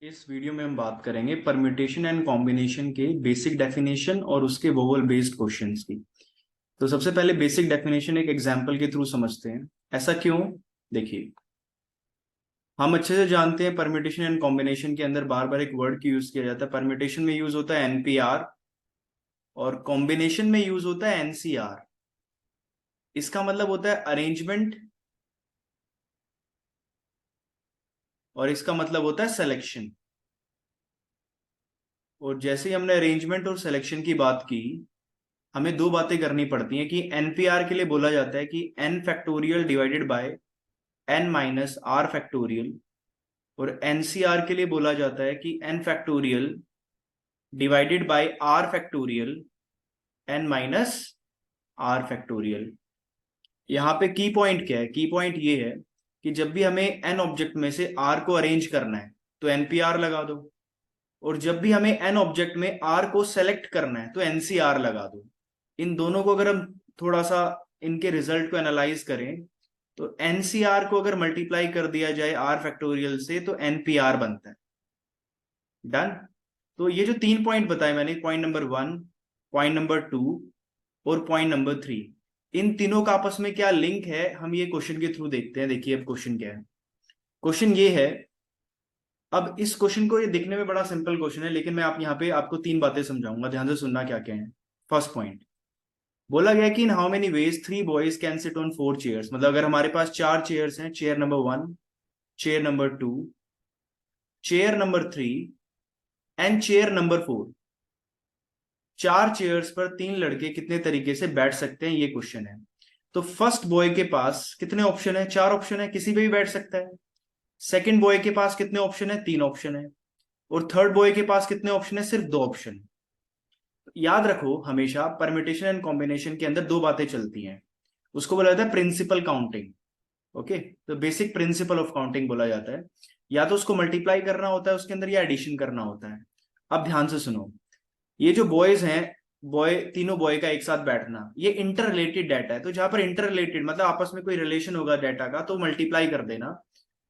इस वीडियो में हम बात करेंगे परम्यूटेशन एंड कॉम्बिनेशन के बेसिक डेफिनेशन और उसके वोवेल बेस्ड क्वेश्चंस की। तो सबसे पहले बेसिक डेफिनेशन एक एग्जांपल के थ्रू समझते हैं। ऐसा क्यों? देखिए, हम अच्छे से जानते हैं परम्यूटेशन एंड कॉम्बिनेशन के अंदर बार बार एक वर्ड की यूज किया जाता है। परम्यूटेशन में यूज होता है एनपीआर और कॉम्बिनेशन में यूज होता है एनसीआर। इसका मतलब होता है अरेंजमेंट और इसका मतलब होता है सिलेक्शन। और जैसे ही हमने अरेंजमेंट और सिलेक्शन की बात की, हमें दो बातें करनी पड़ती हैं कि एनपीआर के लिए बोला जाता है कि n factorial divided by n minus r factorial, और एनसीआर के लिए बोला जाता है कि n factorial divided by r factorial n minus r factorial. यहाँ पे की पॉइंट क्या है? की पॉइंट ये है कि जब भी हमें एन ऑब्जेक्ट में से आर को अरेंज करना है तो एनपीआर लगा दो, और जब भी हमें एन ऑब्जेक्ट में आर को सेलेक्ट करना है तो एनसीआर लगा दो। इन दोनों को अगर हम थोड़ा सा इनके रिजल्ट को एनालाइज करें तो एनसीआर को अगर मल्टीप्लाई कर दिया जाए आर फैक्टोरियल से तो एनपीआर बनता है। डन। तो ये जो तीन पॉइंट बताए मैंने, पॉइंट नंबर 1, पॉइंट नंबर 2 और पॉइंट नंबर 3, इन तीनों का आपस में क्या लिंक है हम ये क्वेश्चन के थ्रू देखते हैं। देखिए अब क्वेश्चन क्या है। क्वेश्चन ये है, अब इस क्वेश्चन को, ये दिखने में बड़ा सिंपल क्वेश्चन है लेकिन मैं आप यहाँ पे आपको तीन बातें समझाऊंगा, ध्यान से सुनना क्या क्या है। फर्स्ट पॉइंट, बोला गया कि in how many ways three boys can sit on four chairs. मतलब अगर हमारे पास चार चेयर्स हैं, chair number 1, chair number 2, chair number 3 and chair number 4, चार चेयर्स पर तीन लड़के कितने तरीके से बैठ सकते हैं, ये क्वेश्चन है। तो फर्स्ट बॉय के पास कितने ऑप्शन है? चार ऑप्शन है, किसी पे भी बैठ सकता है। सेकंड बॉय के पास कितने ऑप्शन है? तीन ऑप्शन है। और थर्ड बॉय के पास कितने ऑप्शन है? सिर्फ दो ऑप्शन। याद रखो, हमेशा परम्यूटेशन एंड कॉम्बिनेशन के अंदर दो बातें चलती हैं। उसको बोला जाता है प्रिंसिपल काउंटिंग। ओके, तो बेसिक प्रिंसिपल ऑफ काउंटिंग बोला जाता है। या तो उसको मल्टीप्लाई करना होता है उसके अंदर, या एडिशन करना होता है। अब ध्यान से सुनो, ये जो बॉयज हैं, बॉय, तीनों बॉय का एक साथ बैठना, ये इंटर रिलेटेड डाटा है। तो जहां पर इंटर रिलेटेड मतलब आपस में कोई रिलेशन होगा डाटा का, तो मल्टीप्लाई कर देना।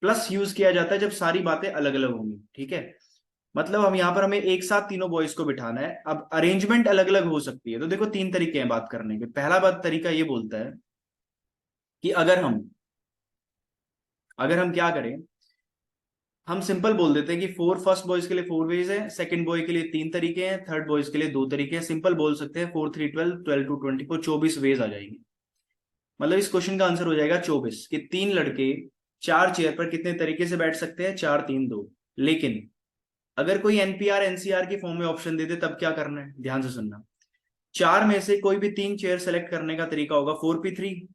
प्लस यूज किया जाता है जब सारी बातें अलग अलग होंगी। ठीक है, मतलब हम यहाँ पर हमें एक साथ तीनों बॉयज को बिठाना है। अब अरेंजमेंट अलग अलग हो सकती है। तो देखो तीन तरीके हैं बात करने के। पहला बात तरीका ये बोलता है कि अगर हम क्या करें, हम सिंपल बोल देते हैं कि फोर, फर्स्ट बॉयज के लिए फोर वेज है, सेकंड बॉय के लिए तीन तरीके हैं, थर्ड बॉयज के लिए दो तरीके हैं। सिंपल बोल सकते हैं 4 3 12, 12 2 24, 24 वेज आ जाएंगे। मतलब इस क्वेश्चन का आंसर हो जाएगा 24, कि तीन लड़के चार चेयर पर कितने तरीके से बैठ सकते हैं? चार, तीन, दो। लेकिन अगर कोई एनपीआर एनसीआर की फॉर्म में ऑप्शन दे दे तब क्या करना है? ध्यान से सुनना। चार में से कोई भी तीन चेयर सेलेक्ट करने का तरीका होगा 4p3,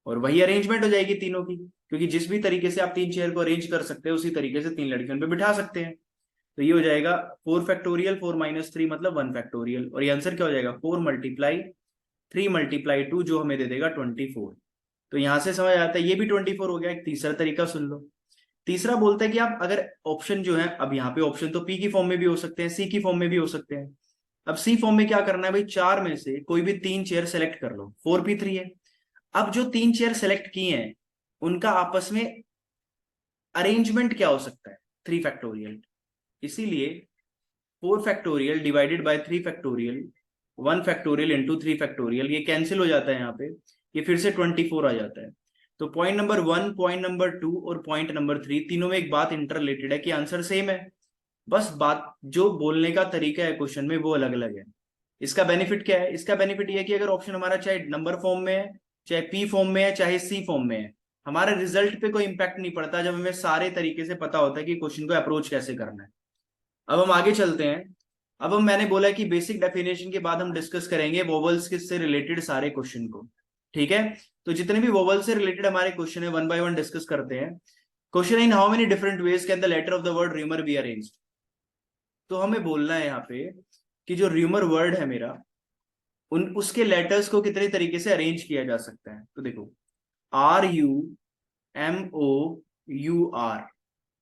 और वही अरेंजमेंट हो जाएगी तीनों की, क्योंकि जिस भी तरीके से आप तीन चेयर को अरेंज कर सकते हैं उसी तरीके से तीन लड़कियों पे बिठा सकते हैं। तो ये हो जाएगा 4 फैक्टोरियल, 4 - 3 मतलब 1 फैक्टोरियल, और ये आंसर क्या हो जाएगा? 4 × 3 × 2 जो हमें दे देगा 24। तो यहां से समझ आता है ये भी 24 हो गया। एक तीसरा तरीका सुन लो। तीसरा बोलता है कि आप अगर ऑप्शन जो है, अब यहाँ पे ऑप्शन तो पी की फॉर्म में भी हो सकते हैं, सी की फॉर्म में भी हो सकते हैं। अब सी फॉर्म में क्या करना है भाई? चार में से कोई भी तीन चेयर सेलेक्ट कर लो, 4p3 है। अब जो तीन चेयर सेलेक्ट किए हैं उनका आपस में अरेंजमेंट क्या हो सकता है? 3 फैक्टोरियल। इसीलिए 4 factorial divided bye 3 factorial, 1 factorial into 3 factorial, ये कैंसिल हो जाता है यहाँ पे, ये फिर से 24 आ जाता है। तो पॉइंट नंबर 1, पॉइंट नंबर 2 और पॉइंट नंबर 3, तीनों में एक बात इंटर रिलेटेड है कि आंसर सेम है। बस बात जो बोलने का तरीका है क्वेश्चन में वो अलग अलग है। इसका बेनिफिट क्या है? इसका बेनिफिट ये है कि अगर ऑप्शन हमारा चाहे नंबर फॉर्म में है, चाहे पी फॉर्म में है, चाहे सी फॉर्म में है, हमारे रिजल्ट पे कोई इंपैक्ट नहीं पड़ता जब हमें सारे तरीके से पता होता है कि क्वेश्चन को अप्रोच कैसे करना है। अब हम आगे चलते हैं। अब हम, मैंने बोला कि बेसिक डेफिनेशन के बाद हम डिस्कस करेंगे वोवल्स से रिलेटेड सारे क्वेश्चन को। ठीक है, तो जितने भी वोवल से रिलेटेड हमारे क्वेश्चन है, वन बाय वन डिस्कस करते हैं। Question, in how many different ways can the letter of the word rumour be arranged. तो हमें बोलना है यहाँ पे कि जो र्यूमर वर्ड है मेरा, उन उसके लेटर्स को कितने तरीके से अरेंज किया जा सकता है। तो देखो, RUMOUR,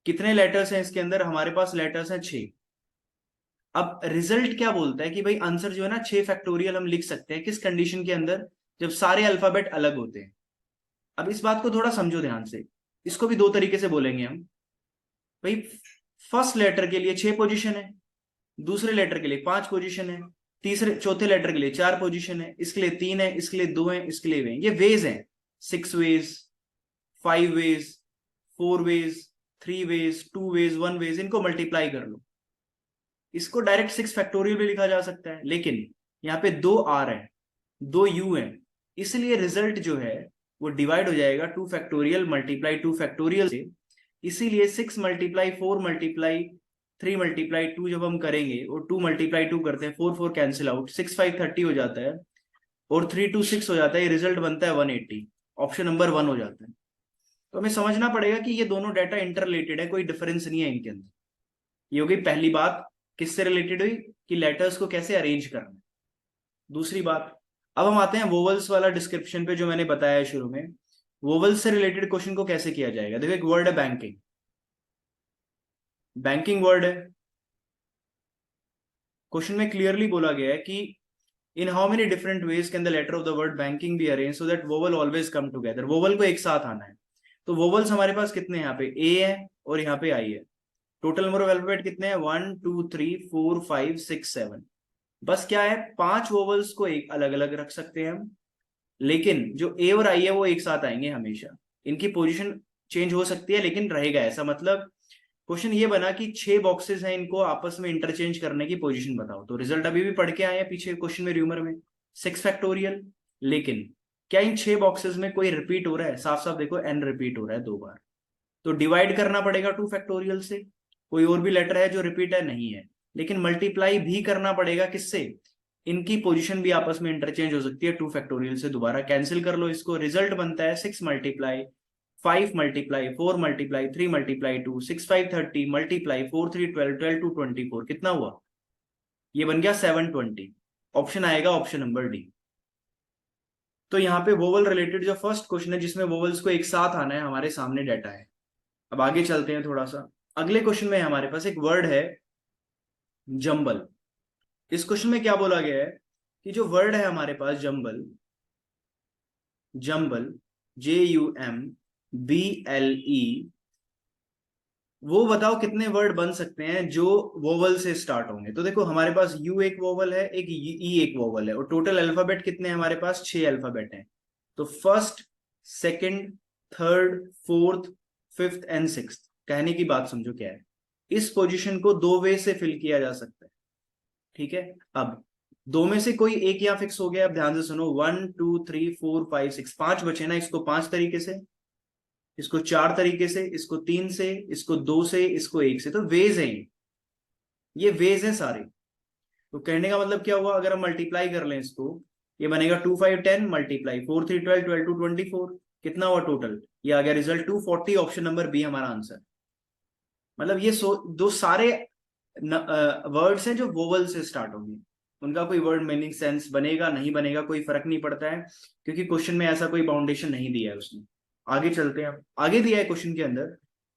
कितने लेटर्स हैं इसके अंदर? हमारे पास लेटर्स हैं 6। अब रिजल्ट क्या बोलता है कि भाई आंसर जो है ना 6 फैक्टोरियल हम लिख सकते हैं किस कंडीशन के अंदर? जब सारे अल्फाबेट अलग होते हैं। अब इस बात को थोड़ा समझो ध्यान से। इसको भी दो तरीके से बोलेंगे हम भाई। फर्स्ट लेटर के लिए 6 पोजीशन है, दूसरे लेटर के लिए 5 पोजीशन है, तीसरे चौथे लेटर के लिए 4 पोजीशन है, इसके लिए 3 है, इसके लिए 2 है, इसके लिए वे, ये वेज है। 6 ways, 5 ways, 4 ways, 3 ways, 2 ways, 1 ways, इनको मल्टीप्लाई कर लो। इसको डायरेक्ट 6 फैक्टोरियल भी लिखा जा सकता है, लेकिन यहाँ पे 2 आर है, 2 यू है, इसलिए रिजल्ट जो है वो डिवाइड हो जाएगा 2 फैक्टोरियल मल्टीप्लाई 2 फैक्टोरियल से। इसीलिए 6 मल्टीप्लाई 4 मल्टीप्लाई 3 मल्टीप्लाई 2 जब हम करेंगे और 2 मल्टीप्लाई 2 करते हैं, 4 4 कैंसिल आउट, 6 5 30 हो जाता है और 3 2 6 हो जाता है, रिजल्ट बनता है 180। ऑप्शन नंबर 1 हो जाता है। तो हमें समझना पड़ेगा कि ये दोनों डाटा इंटर रिलेटेड है, कोई डिफरेंस नहीं है इनके अंदर। ये हो गई पहली बात, किससे रिलेटेड हुई कि लेटर्स को कैसे अरेंज करना। दूसरी बात, अब हम आते हैं वोवल्स वाला डिस्क्रिप्शन पे जो मैंने बताया है शुरू में। वोवल्स से रिलेटेड क्वेश्चन को कैसे किया जाएगा। देखो एक वर्ड है बैंकिंग, बैंकिंग वर्ड है, क्वेश्चन में क्लियरली बोला गया है कि in how many different ways can the letter of the word banking be arrange so that vowel always come together. Vowel को एक साथ आना है। तो वोवल्स हमारे पास कितने हैं, यहाँ पे ए है और यहाँ पे आई है। टोटल नंबर ऑफ अल्फाबेट कितने हैं, 1 2 3 4 5 6 7। बस क्या है, 5 वोवल्स को एक अलग अलग रख सकते हैं हम, लेकिन जो ए और आई है वो एक साथ आएंगे हमेशा। इनकी पोजीशन चेंज हो सकती है लेकिन रहेगा ऐसा। मतलब क्वेश्चन ये बना कि 6 बॉक्सेस हैं, इनको आपस में इंटरचेंज करने की पोजीशन बताओ। तो रिजल्ट अभी भी पढ़ के आए हैं पीछे क्वेश्चन में, र्यूमर में 6 फैक्टोरियल। लेकिन क्या इन 6 बॉक्सेस में कोई रिपीट हो रहा है, साफ साफ देखो एन रिपीट हो रहा है 2 बार। तो डिवाइड करना पड़ेगा 2 फैक्टोरियल से। कोई और भी लेटर है जो रिपीट है, नहीं है। लेकिन मल्टीप्लाई भी करना पड़ेगा किससे, इनकी पोजीशन भी आपस में इंटरचेंज हो सकती है 2 फैक्टोरियल से। दोबारा कैंसिल कर लो इसको, रिजल्ट बनता है 6 multiply 5 multiply 4 multiply 3 multiply 2, 6 5 30 multiply 4 3 12, 12 2 24, कितना हुआ, ये बन गया 720। ऑप्शन आएगा ऑप्शन नंबर डी। तो यहाँ पे वोवल रिलेटेड जो फर्स्ट क्वेश्चन है जिसमें वोवल्स को एक साथ आना है, हमारे सामने डाटा है। अब आगे चलते हैं थोड़ा सा। अगले क्वेश्चन में हमारे पास एक वर्ड है जंबल। इस क्वेश्चन में क्या बोला गया है कि जो वर्ड है हमारे पास जंबल, जंबल JUMBLE, वो बताओ कितने वर्ड बन सकते हैं जो वोवल से स्टार्ट होंगे। तो देखो हमारे पास यू एक वोवल है, एक ई एक वोवल है, और टोटल अल्फाबेट कितने हैं हमारे पास, 6 अल्फाबेट हैं। तो first, second, third, fourth, fifth and sixth. कहने की बात समझो क्या है, इस पोजीशन को 2 वे से फिल किया जा सकता है। ठीक है, अब 2 में से कोई एक यहाँ फिक्स हो गया। अब ध्यान से सुनो, 1 2 3 4 5 6, 5 बचे ना। इसको 5 तरीके से, इसको 4 तरीके से, इसको 3 से, इसको 2 से, इसको 1 से। तो वेज है ये वेज है सारे। तो कहने का मतलब क्या हुआ, अगर हम मल्टीप्लाई कर लें इसको, ये बनेगा 2 5 10 मल्टीप्लाई 4 3 12 12 2 24, कितना हुआ टोटल, ये आ गया रिजल्ट 240। ऑप्शन नंबर बी हमारा आंसर। मतलब ये दो सारे वर्ड्स हैं जो वोवल से स्टार्ट होंगे। उनका कोई वर्ड मीनिंग सेंस बनेगा नहीं बनेगा कोई फर्क नहीं पड़ता है, क्योंकि क्वेश्चन में ऐसा कोई बाउंडेशन नहीं दिया है उसने। आगे चलते हैं। आगे दिया है क्वेश्चन के अंदर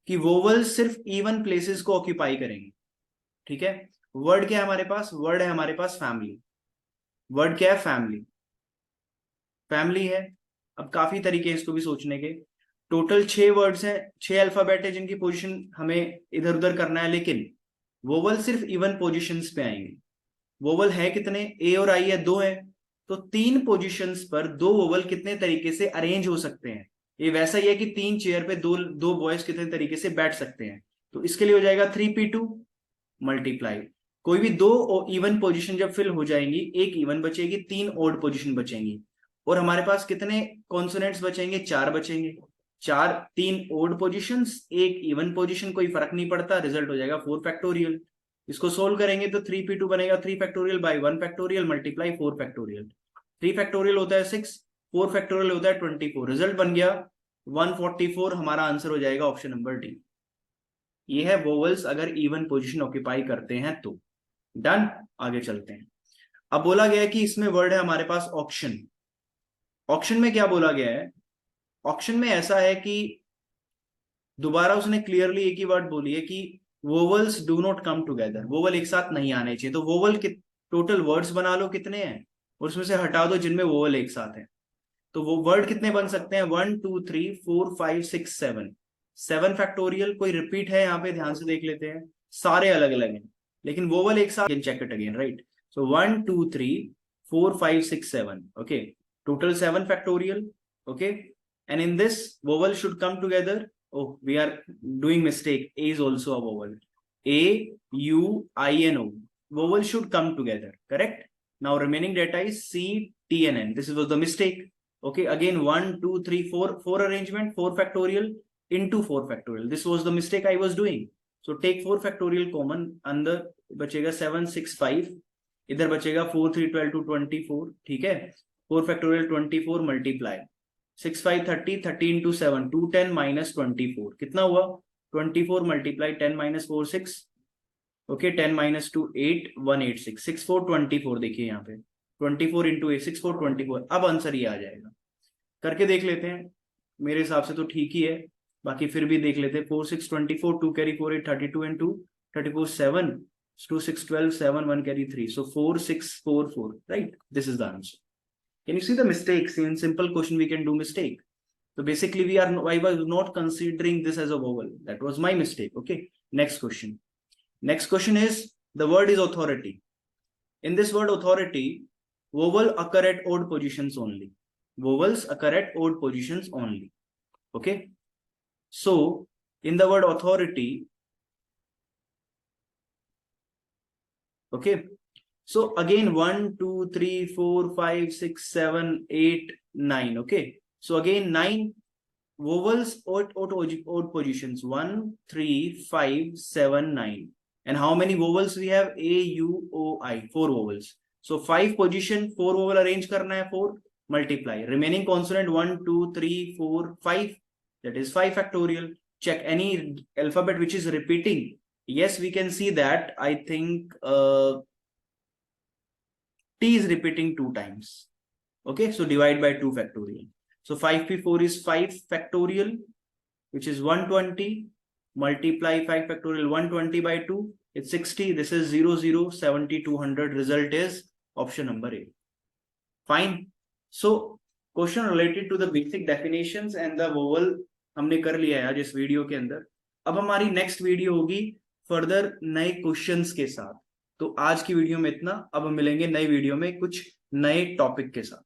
कि वोवल सिर्फ इवन प्लेसेस को ऑक्यूपाई करेंगे। ठीक है, वर्ड क्या है हमारे पास, वर्ड है हमारे पास फैमिली। वर्ड क्या है, फैमिली, फैमिली है। अब काफी तरीके हैं इसको भी सोचने के। टोटल 6 वर्ड्स हैं, 6 अल्फाबेट है जिनकी पोजीशन हमें इधर उधर करना है, लेकिन वोवल सिर्फ इवन पोजीशंस पे आएंगे। वोवल है कितने, ए और आई है, 2 है। तो 3 पोजीशंस पर 2 वोवल कितने तरीके से अरेंज हो सकते हैं। ये वैसा ही है कि 3 चेयर पे दो बॉयज कितने तरीके से बैठ सकते हैं। तो इसके लिए हो जाएगा 3p2 मल्टीप्लाई, कोई भी 2 इवन पोजीशन जब फिल हो जाएंगी, एक इवन बचेगी, 3 ऑड पोजीशन बचेंगी। और हमारे पास कितने कॉन्सोनेंट्स बचेंगे, 4 बचेंगे। 4, 3 ओड पोजिशंस, एक इवन पोजीशन, कोई फर्क नहीं पड़ता। रिजल्ट हो जाएगा 4 फैक्टोरियल। इसको सोल्व करेंगे तो 3p2 बनेगा 3 factorial by 1 factorial multiply 4 factorial. 3 factorial होता है 6, 4 फैक्टोरियल होता है 24। रिजल्ट बन गया 144। हमारा आंसर हो जाएगा ऑप्शन नंबर डी। ये है वोवल्स अगर इवन पोजीशन ऑक्यूपाई करते हैं तो। डन, आगे चलते हैं। अब बोला गया है कि इसमें वर्ड है हमारे पास ऑक्शन। ऑक्शन में क्या बोला गया है, ऑक्शन में ऐसा है कि दोबारा उसने क्लियरली एक ही वर्ड बोली है कि vowels do not come together, vowel एक साथ नहीं आने चाहिए। तो वोवल के टोटल वर्ड्स बना लो कितने हैं, और उसमें से हटा दो जिनमें वोवल एक साथ है। तो वो वर्ड कितने बन सकते हैं, 1 2 3 4 5 6 7, 7 फैक्टोरियल। कोई रिपीट है यहाँ पे, ध्यान से देख लेते हैं। सारे अलग अलग हैं, लेकिन वोवल एक साथ, check it again, right? So 1 2 3 4 5 6 7, okay, total 7 factorial, okay, and in this vowel should come together. Oh, we are doing mistake. A is also a vowel. A, U, I, and O. Vowel should come together, correct? Now remaining data is C, T, and N. This was the mistake. Okay, again 1 2 3 4, 4 arrangement, 4 factorial into 4 factorial. This was the mistake I was doing. So take 4 factorial common, अंदर बचेगा 7 6 5, इधर बचेगा 4 3 12 2 24, ठीक है? 4 factorial 24 multiply 6 5 30, 30 into 7 210 minus 24, कितना हुआ? 24 multiply 10 minus 4 6, okay, 10 minus 2 8 186, 6 4 24, देखिए यहाँ पे 24 into 8 6 4 24। अब आंसर ये आ जाएगा, करके देख लेते हैं। मेरे हिसाब से तो ठीक ही है, बाकी फिर भी देख लेते हैं। 4 6 24, 2 carry 4 8 32 and 2 34 7, 2 6 12 7 1 carry 3, so 4 6 4 4, right? This is the answer. Can you see the mistakes? In simple question we can do mistake. So basically I was not considering this as a vowel. That was my mistake. Okay, next question. Next question is, the word is authority. In this word authority, vowel occur at odd positions only. Vowels occur at odd positions only. Okay, so in the word authority, okay, so again 1 2 3 4 5 6 7 8 9, okay, so again 9 vowels odd positions, 1 3 5 7 9, and how many vowels we have? A U O I, 4 vowels. So 5 position 4 vowel arrange करना है, 4 multiply remaining consonant 1 2 3 4 5, that is 5 factorial. Check any alphabet which is repeating. Yes, we can see that. I think T is repeating 2 times. Okay, so divide by 2 factorial. So 5p4 is 5 factorial, which is 120. Multiply 5 factorial, 120 by 2, it's 60. This is 0 0 70 200. Result is option number A. Fine. So question related to the basic definitions and the vowel हमने कर लिया है आज इस video के अंदर। अब हमारी नेक्स्ट वीडियो होगी फर्दर नए क्वेश्चंस के साथ। तो आज की वीडियो में इतना, अब हम मिलेंगे नई वीडियो में कुछ नए टॉपिक के साथ।